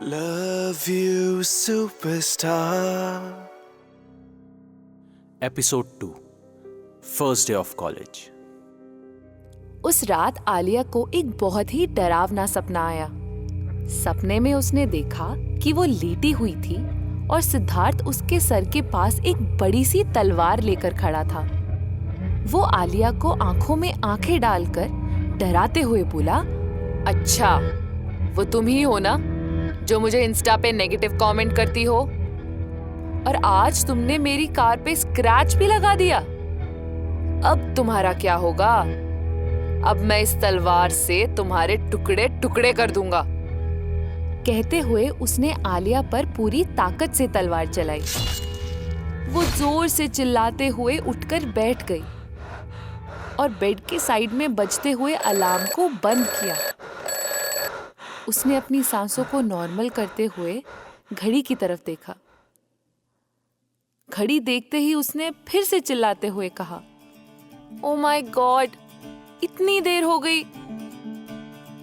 Love you, superstar. Episode 2 first day of college. उस रात आलिया को एक बहुत ही डरावना सपना आया। सपने में उसने देखा कि वो लेटी हुई थी और सिद्धार्थ उसके सर के पास एक बड़ी सी तलवार लेकर खड़ा था। वो आलिया को आंखों में आंखें डालकर डराते हुए बोला, अच्छा, वो तुम ही हो ना जो मुझे इंस्टा पे नेगेटिव कमेंट करती हो? और आज तुमने मेरी कार पे स्क्रैच भी लगा दिया। अब तुम्हारा क्या होगा? अब मैं इस तलवार से तुम्हारे टुकड़े टुकड़े कर दूंगा। कहते हुए उसने आलिया पर पूरी ताकत से तलवार चलाई। वो जोर से चिल्लाते हुए उठकर बैठ गई और बेड के साइड में बजते हुए अलार्म को बंद किया। उसने अपनी सांसों को नॉर्मल करते हुए घड़ी की तरफ देखा। घड़ी देखते ही उसने फिर से चिल्लाते हुए कहा, ओ माय गॉड, इतनी देर हो गई।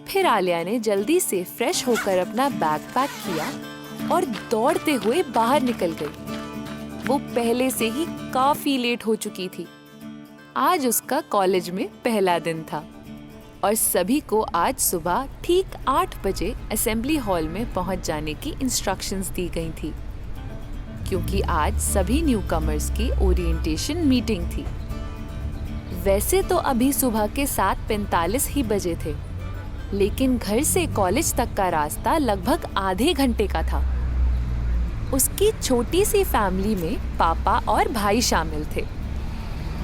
फिर आलिया ने जल्दी से फ्रेश होकर अपना बैग पैक किया और दौड़ते हुए बाहर निकल गई। वो पहले से ही काफी लेट हो चुकी थी। आज उसका कॉलेज में पहला दिन था और सभी को आज सुबह ठीक 8 बजे असेंबली हॉल में पहुंच जाने की इंस्ट्रक्शंस दी गई थी, क्योंकि आज सभी न्यूकमर्स की ओरिएंटेशन मीटिंग थी। वैसे तो अभी सुबह के 7:45 ही बजे थे, लेकिन घर से कॉलेज तक का रास्ता लगभग आधे घंटे का था। उसकी छोटी सी फैमिली में पापा और भाई शामिल थे।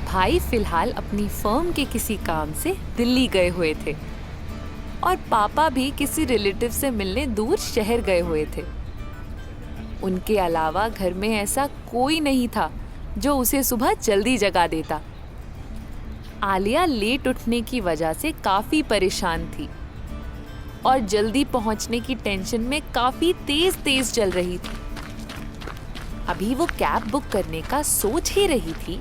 भाई फिलहाल अपनी फर्म के किसी काम से दिल्ली गए हुए थे और पापा भी किसी रिलेटिव से मिलने दूर शहर गए हुए थे। उनके अलावा घर में ऐसा कोई नहीं था जो उसे सुबह जल्दी जगा देता। आलिया लेट उठने की वजह से काफी परेशान थी और जल्दी पहुंचने की टेंशन में काफी तेज चल रही थी। अभी वो कैब बुक करने का सोच ही रही थी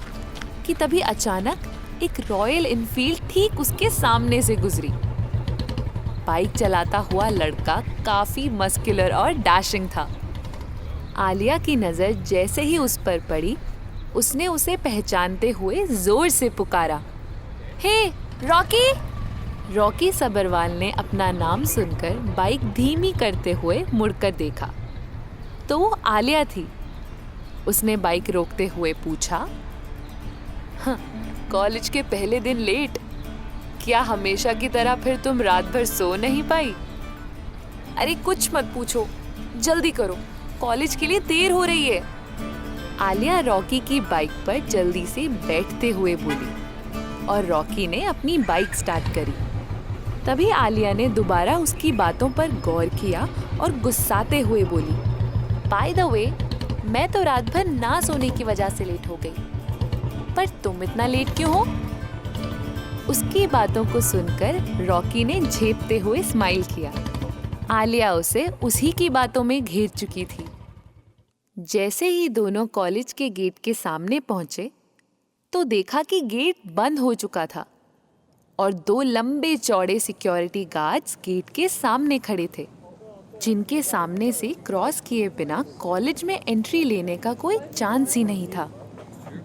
कि तभी अचानक एक रॉयल एनफील्ड ठीक उसके सामने से गुजरी। बाइक चलाता हुआ लड़का काफी मस्कुलर और डैशिंग था। आलिया की नजर जैसे ही उस पर पड़ी, उसने उसे पहचानते हुए जोर से पुकारा, हे रॉकी! रॉकी सबरवाल ने अपना नाम सुनकर बाइक धीमी करते हुए मुड़कर देखा तो वो आलिया थी। उसने बाइक रोकते हुए पूछा, हाँ, कॉलेज के पहले दिन लेट? क्या हमेशा की तरह फिर तुम रात भर सो नहीं पाई? अरे कुछ मत पूछो, जल्दी करो, कॉलेज के लिए देर हो रही है। आलिया रॉकी की बाइक पर जल्दी से बैठते हुए बोली और रॉकी ने अपनी बाइक स्टार्ट करी। तभी आलिया ने दोबारा उसकी बातों पर गौर किया और गुस्साते हुए बोली, बाय द वे, मैं तो रात भर ना सोने की वजह से लेट हो गई, पर तुम इतना लेट क्यों हो? उसकी बातों को सुनकर रॉकी ने झेपते हुए स्माइल किया। आलिया उसे उसी की बातों में घेर चुकी थी। जैसे ही दोनों कॉलेज के गेट के सामने पहुंचे तो देखा कि गेट बंद हो चुका था और 2 लंबे चौड़े सिक्योरिटी गार्ड्स गेट के सामने खड़े थे, जिनके सामने से क्रॉस किए बिना कॉलेज में एंट्री लेने का कोई चांस ही नहीं था।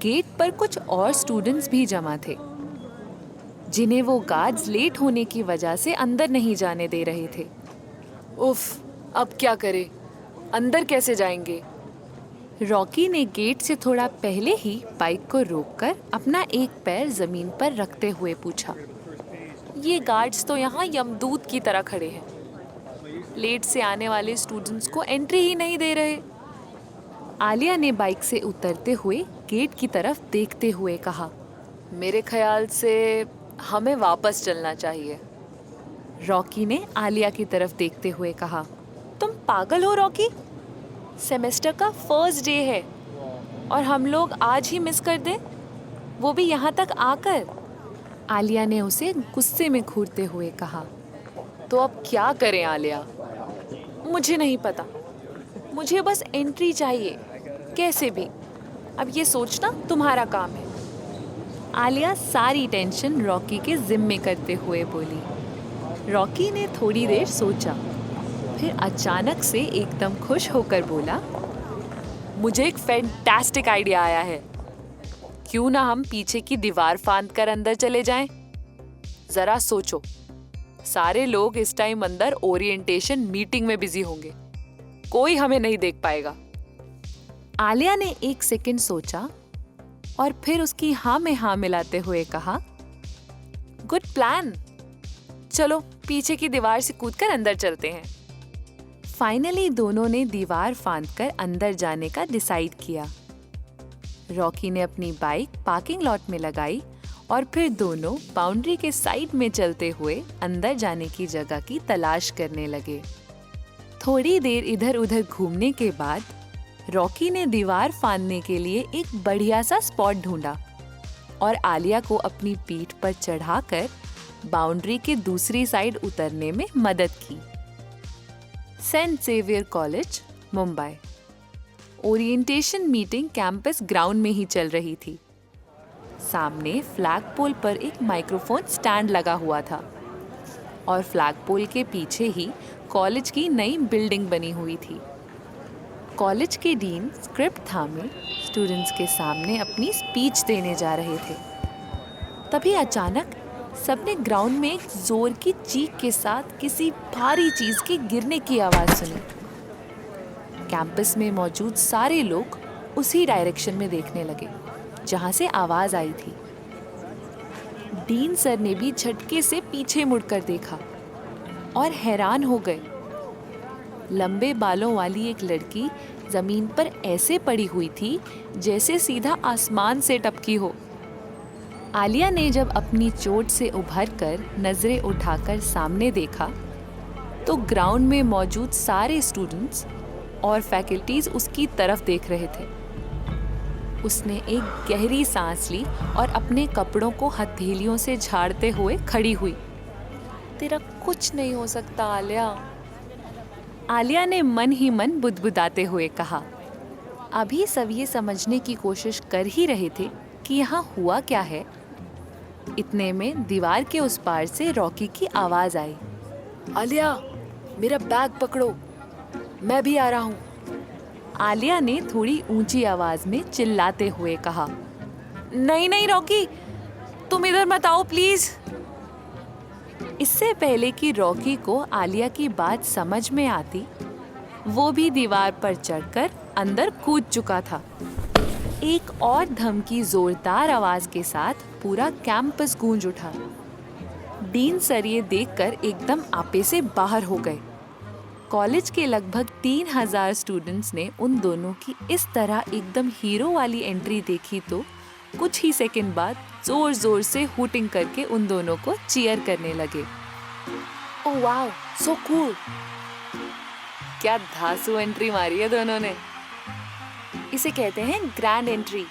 गेट पर कुछ और स्टूडेंट्स भी जमा थे, जिन्हें वो गार्ड्स लेट होने की वजह से अंदर नहीं जाने दे रहे थे। उफ, अब क्या करें? अंदर कैसे जाएंगे? रॉकी ने गेट से थोड़ा पहले ही बाइक को रोककर अपना एक पैर जमीन पर रखते हुए पूछा, ये गार्ड्स तो यहाँ यमदूत की तरह खड़े हैं, लेट से आने वाले स्टूडेंट्स को एंट्री ही नहीं दे रहे। आलिया ने बाइक से उतरते हुए गेट की तरफ देखते हुए कहा, मेरे ख्याल से हमें वापस चलना चाहिए। रॉकी ने आलिया की तरफ देखते हुए कहा, तुम पागल हो रॉकी? सेमेस्टर का फर्स्ट डे है और हम लोग आज ही मिस कर दें, वो भी यहाँ तक आकर। आलिया ने उसे गुस्से में घूरते हुए कहा, तो अब क्या करें आलिया? मुझे नहीं पता, मुझे बस एंट्री चाहिए, कैसे भी। अब ये सोचना तुम्हारा काम है। आलिया सारी टेंशन रॉकी के जिम्मे करते हुए बोली। रॉकी ने थोड़ी देर सोचा, फिर अचानक से एकदम खुश होकर बोला, मुझे एक फैंटास्टिक आइडिया आया है। क्यों ना हम पीछे की दीवार फांद कर अंदर चले जाएं? जरा सोचो, सारे लोग इस टाइम अंदर ओरिएंटेशन मीटिंग में बिजी होंगे, कोई हमें नहीं देख पाएगा। आलिया ने एक सेकंड सोचा और फिर उसकी हाँ में हाँ मिलाते हुए कहा, गुड प्लान, चलो पीछे की दीवार से कूदकर अंदर चलते हैं। फाइनली दोनों ने दीवार फांदकर अंदर जाने का डिसाइड किया। रॉकी ने अपनी बाइक पार्किंग लॉट में लगाई और फिर दोनों बाउंड्री के साइड में चलते हुए अंदर जाने की जगह की तलाश करने लगे। थोड़ी देर इधर उधर घूमने के बाद रॉकी ने दीवार फांदने के लिए एक बढ़िया सा स्पॉट ढूंढा और आलिया को अपनी पीठ पर चढ़ाकर बाउंड्री के दूसरी साइड उतरने में मदद की। Saint Xavier College, Mumbai. Orientation meeting campus ground में ही चल रही थी। सामने फ्लैग पोल पर एक माइक्रोफोन स्टैंड लगा हुआ था और फ्लैग पोल के पीछे ही कॉलेज की नई बिल्डिंग बनी हुई थी। कॉलेज के डीन स्क्रिप्ट थामे स्टूडेंट्स के सामने अपनी स्पीच देने जा रहे थे। तभी अचानक सबने ग्राउंड में एक जोर की चीख के साथ किसी भारी चीज के गिरने की आवाज सुनी। कैंपस में मौजूद सारे लोग उसी डायरेक्शन में देखने लगे जहां से आवाज आई थी। डीन सर ने भी झटके से पीछे मुड़कर देखा और हैरान हो गए। लंबे बालों वाली एक लड़की जमीन पर ऐसे पड़ी हुई थी जैसे सीधा आसमान से टपकी हो। आलिया ने जब अपनी चोट से उभरकर नजरें उठाकर सामने देखा तो ग्राउंड में मौजूद सारे स्टूडेंट्स और फैकल्टीज उसकी तरफ देख रहे थे। उसने एक गहरी सांस ली और अपने कपड़ों को हथेलियों से झाड़ते हुए खड़ी हुई। तेरा कुछ नहीं हो सकता आलिया। आलिया ने मन ही मन बुदबुदाते हुए कहा। अभी सब ये समझने की कोशिश कर ही रहे थे कि यहाँ हुआ क्या है। इतने में दीवार के उस पार से रॉकी की आवाज आई, आलिया मेरा बैग पकड़ो, मैं भी आ रहा हूँ। आलिया ने थोड़ी ऊंची आवाज में चिल्लाते हुए कहा, नहीं नहीं रॉकी, तुम इधर मत आओ प्लीज। इससे पहले कि रॉकी को आलिया की बात समझ में आती, वो भी दीवार पर चढ़कर अंदर कूद चुका था। एक और धमकी जोरदार आवाज के साथ पूरा कैंपस गूंज उठा। डीन सर ये देखकर एकदम आपे से बाहर हो गए। कॉलेज के लगभग 3000 स्टूडेंट्स ने उन दोनों की इस तरह एकदम हीरो वाली एंट्री देखी तो कुछ ही सेकंड बाद जोर जोर से हूटिंग करके उन दोनों को चीयर करने लगे। Oh wow, so cool. क्या धांसू एंट्री मारी है दोनों ने। इसे कहते हैं ग्रैंड एंट्री।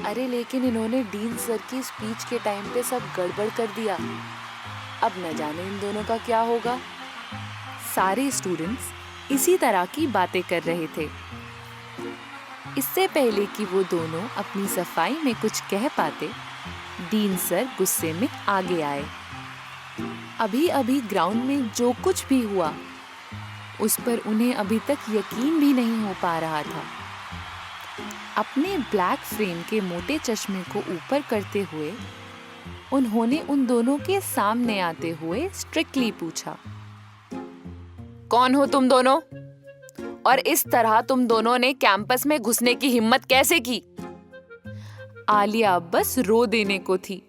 अरे लेकिन इन्होंने डीन सर की स्पीच के टाइम पे सब गड़बड़ कर दिया। अब न जाने इन दोनों का क्या होगा। सारे स्टूडेंट्स इसी तरह की बातें कर रहे थे। इससे पहले कि वो दोनों अपनी सफाई में कुछ कह पाते, डीन सर गुस्से में आगे आए। अभी अभी ग्राउंड में जो कुछ भी हुआ उस पर उन्हें अभी तक यकीन भी नहीं हो पा रहा था। अपने ब्लैक फ्रेम के मोटे चश्मे को ऊपर करते हुए उन्होंने उन दोनों के सामने आते हुए स्ट्रिक्टली पूछा, कौन हो तुम दोनों और इस तरह तुम दोनों ने कैंपस में घुसने की हिम्मत कैसे की? आलिया बस रो देने को थी।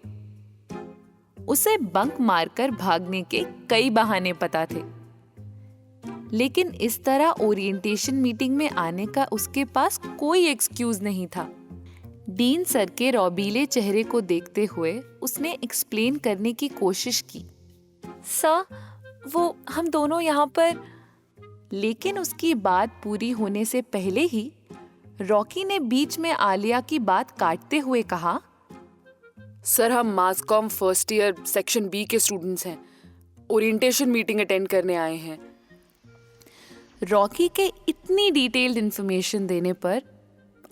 उसे बंक मारकर भागने के कई बहाने पता थे, लेकिन इस तरह ओरिएंटेशन मीटिंग में आने का उसके पास कोई एक्सक्यूज नहीं था। डीन सर के रौबीले चेहरे को देखते हुए उसने एक्सप्लेन करने की कोशिश की, सर वो हम दोनों यहाँ पर। लेकिन उसकी बात पूरी होने से पहले ही रॉकी ने बीच में आलिया की बात काटते हुए कहा, सर हम mass com first year section B के स्टूडेंट्स हैं, ओरिएंटेशन मीटिंग अटेंड करने आए हैं। रॉकी के इतनी डिटेल्ड इन्फॉर्मेशन देने पर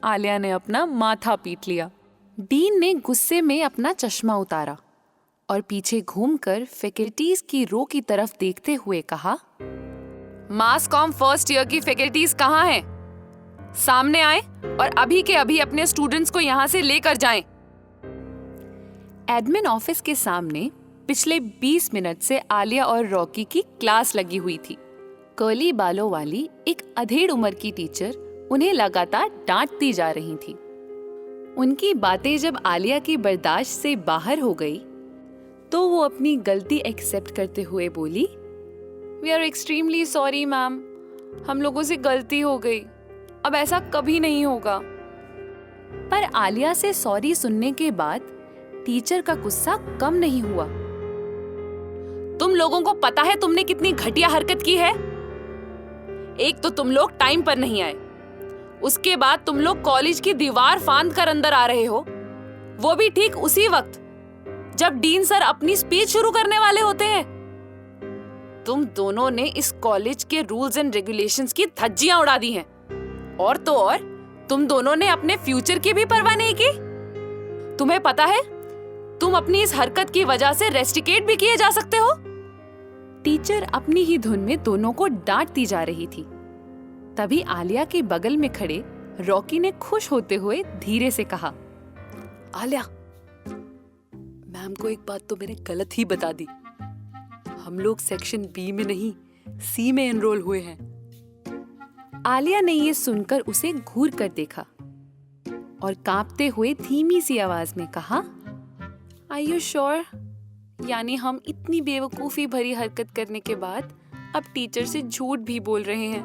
आलिया ने अपना माथा पीट लिया। डीन ने गुस्से में अपना चश्मा उतारा और पीछे घूमकर फैकल्टीज की रो की तरफ देखते हुए कहा, मास कॉम फर्स्ट ईयर की फैकल्टीज कहाँ हैं? सामने आए और अभी के अभी अपने स्टूडेंट्स को यहाँ से लेकर जाएं। एडमिन ऑफिस के सामने पिछले 20 मिनट से आलिया और रॉकी की क्लास लगी हुई थी। कर्ली बालों वाली एक अधेड़ उम्र की टीचर उन्हें लगातार डांटती जा रही थी। उनकी बातें जब आलिया की बर्दाश्त से बाहर हो गई तो वो अपनी गलती एक्सेप्ट करते हुए बोली, we are extremely sorry ma'am, हम लोगों से गलती हो गई, अब ऐसा कभी नहीं होगा। पर आलिया से सॉरी सुनने के बाद टीचर का गुस्सा कम नहीं हुआ। तुम लोगों को पता है तुमने कितनी घटिया हरकत की है? एक तो तुम लोग टाइम पर नहीं आए, उसके बाद तुम लोग कॉलेज की दीवार फांद कर अंदर आ रहे हो, वो भी ठीक उसी वक्त जब डीन सर अपनी स्पीच शुरू करने वाले होते हैं। तुम दोनों ने इस कॉलेज के रूल्स एंड रेगुलेशंस की धज्जियां उड़ा दी हैं। और तो और तुम दोनों ने अपने फ्यूचर की भी परवाह नहीं की। तुम्हें पता है तुम अपनी इस हरकत की वजह से रेस्टिकेट भी किए जा सकते हो। टीचर अपनी ही धुन में दोनों को डांटती जा रही थी। तभी आलिया के बगल में खड़े रॉकी ने खुश होते हुए धीरे से कहा, आलिया, मैम को एक बात तो मैंने गलत ही बता दी। हम लोग सेक्शन बी में नहीं, सी में एनरोल हुए हैं। आलिया ने ये सुनकर उसे घूर कर देखा और कांपते हुए धीमी सी आवाज में कहा, आर यू श्योर? यानी हम इतनी बेवकूफी भरी हरकत करने के बाद अब टीचर से झूठ भी बोल रहे हैं।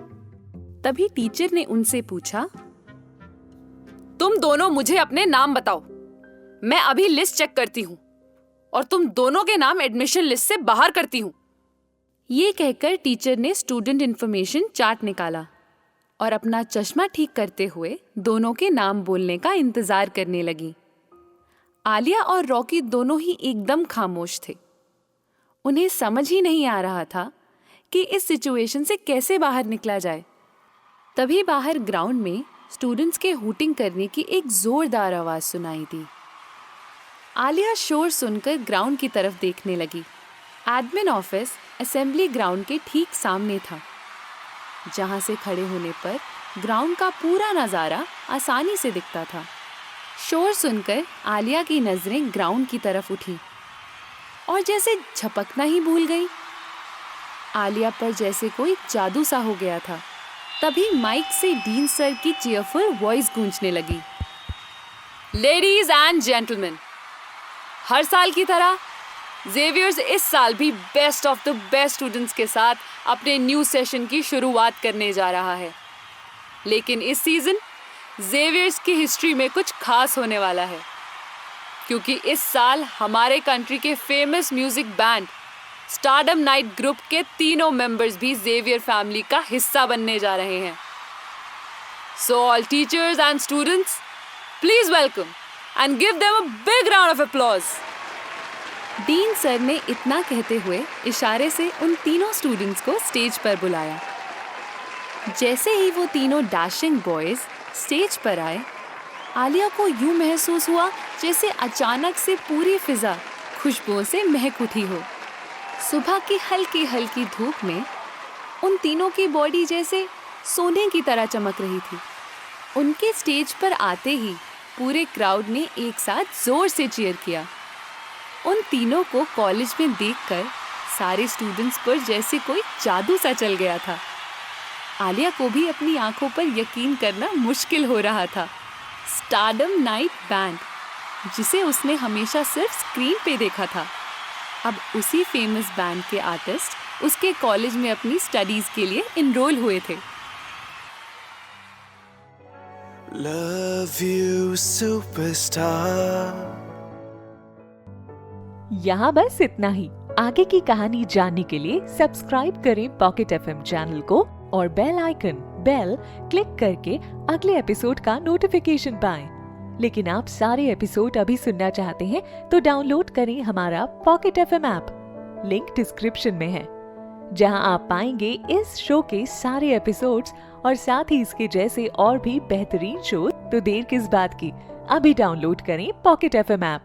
तभी टीचर ने उनसे पूछा, तुम दोनों मुझे अपने नाम बताओ, मैं अभी लिस्ट चेक करती हूँ और तुम दोनों के नाम एडमिशन लिस्ट से बाहर करती हूँ। ये कहकर टीचर ने स्टूडेंट इंफॉर्मेशन चार्ट निकाला और अपना चश्मा ठीक करते हुए दोनों के नाम बोलने का इंतजार करने लगी। आलिया और रॉकी दोनों ही एकदम खामोश थे। उन्हें समझ ही नहीं आ रहा था कि इस सिचुएशन से कैसे बाहर निकला जाए। तभी बाहर ग्राउंड में स्टूडेंट्स के हूटिंग करने की एक जोरदार आवाज सुनाई दी। आलिया शोर सुनकर ग्राउंड की तरफ देखने लगी। एडमिन ऑफिस असेंबली ग्राउंड के ठीक सामने था, जहां से खड़े होने पर ग्राउंड का पूरा नज़ारा आसानी से दिखता था। शोर सुनकर आलिया की नजरें ग्राउंड की तरफ उठी और जैसे झपकना ही भूल गई। आलिया पर जैसे कोई जादू सा हो गया था। तभी माइक से डीन सर की चीयरफुल वॉइस गूंजने लगी, लेडीज एंड जेंटलमैन, हर साल की तरह ज़ेवियर्स इस साल भी best of the best students के साथ अपने न्यू सेशन की शुरुआत करने जा रहा है। लेकिन इस सीजन ज़ेवियर्स की हिस्ट्री में कुछ खास होने वाला है, क्योंकि इस साल हमारे कंट्री के famous music band stardom night group के तीनों मेंबर्स भी ज़ेवियर फैमिली का हिस्सा बनने जा रहे हैं। So all teachers and students, please welcome and give them a big round of applause. Dean sir ने इतना कहते हुए इशारे से उन तीनों स्टूडेंट्स को स्टेज पर बुलाया। जैसे ही वो तीनों डैशिंग बॉयज स्टेज पर आए, आलिया को यूं महसूस हुआ जैसे अचानक से पूरी फिजा खुशबुओं से महक उठी हो। सुबह की हल्की हल्की धूप में उन तीनों की बॉडी जैसे सोने की तरह चमक रही थी। उनके स्टेज पर आते ही पूरे क्राउड ने एक साथ जोर से चीयर किया। उन तीनों को कॉलेज में देखकर सारे स्टूडेंट्स पर जैसे कोई जादू सा चल गया था। आलिया को भी अपनी आंखों पर यकीन करना मुश्किल हो रहा था। स्टारडम नाइट बैंड, जिसे उसने हमेशा सिर्फ स्क्रीन पे देखा था, अब उसी फेमस बैंड के आर्टिस्ट उसके कॉलेज में अपनी स्टडीज के लिए इनरोल हुए थे। Love you, superstar. यहाँ बस इतना ही। आगे की कहानी जानने के लिए सब्सक्राइब करें पॉकेट एफएम चैनल को और बेल आइकन बेल क्लिक करके अगले एपिसोड का नोटिफिकेशन पाएं। लेकिन आप सारे एपिसोड अभी सुनना चाहते हैं तो डाउनलोड करें हमारा pocket FM app. Link description में है, जहां आप पाएंगे इस शो के सारे एपिसोड्स और साथ ही इसके जैसे और भी बेहतरीन शो। तो देर किस बात की, अभी डाउनलोड करें पॉकेट एफएम ऐप।